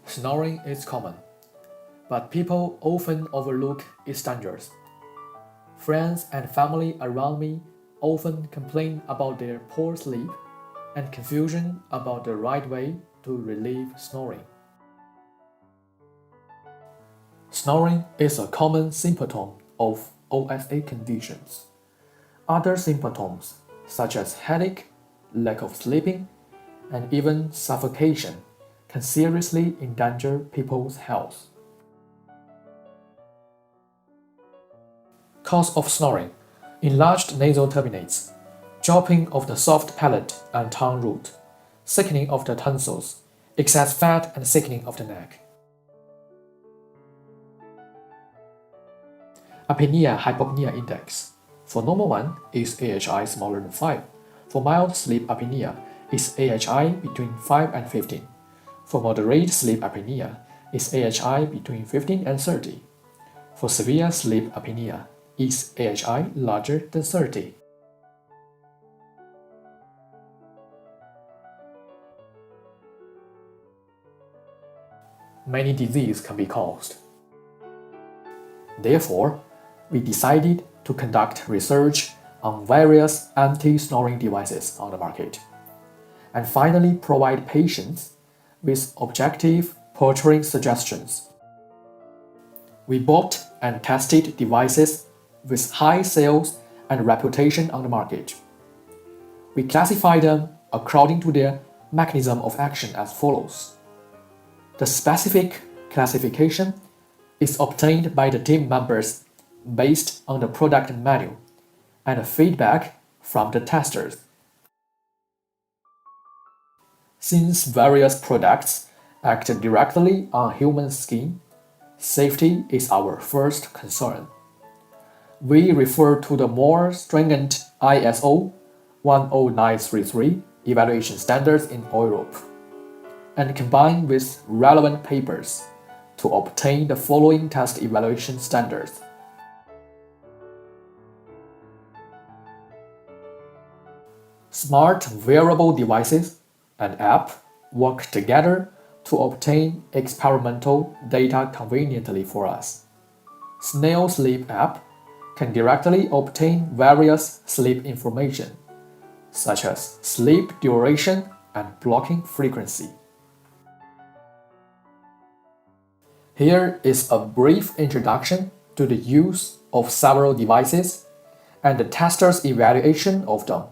Snoring is common, but people often overlook its dangers. Friends and family around me often complain about their poor sleep and confusion about the right way to relieve snoring. Snoring is a common symptom of OSA conditions. Other symptoms, such as headache, lack of sleeping, and even suffocation, can seriously endanger people's health. Cause of snoring: enlarged nasal turbinates, dropping of the soft palate and tongue root, thickening of the tonsils, excess fat and thickening of the neck. Apnea-hypopnea index. For normal one is AHI smaller than 5. For mild sleep apnea is AHI between 5 and 15. For moderate sleep apnea is AHI between 15 and 30. For severe sleep apnea is AHI larger than 30. Many diseases can be caused. Therefore, we decided to conduct research on various anti-snoring devices on the market, and finally provide patients with objective purchasing suggestions. We bought and tested devices with high sales and reputation on the market. We classify them according to their mechanism of action as follows. The specific classification is obtained by the team members based on the product manual and feedback from the testers. Since various products act directly on human skin, safety is our first concern. We refer to the more stringent ISO 10933 evaluation standards in Europe and combine with relevant papers to obtain the following test evaluation standards. Smart wearable devices and app work together to obtain experimental data conveniently for us. Snail Sleep app can directly obtain various sleep information, such as sleep duration and blocking frequency. Here is a brief introduction to the use of several devices and the tester's evaluation of them.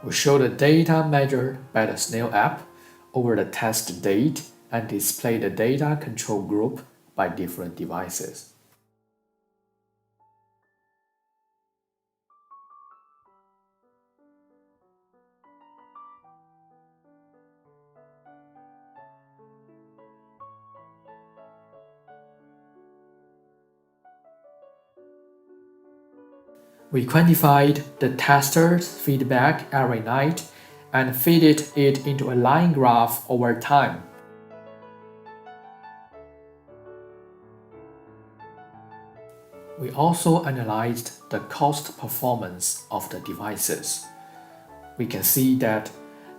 We show the data measured by the Snail app over the test date and display the data control group by different devices. We quantified the tester's feedback every night and fed it into a line graph over time. We also analyzed the cost performance of the devices. We can see that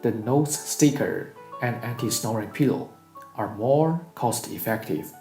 the nose sticker and anti-snoring pillow are more cost-effective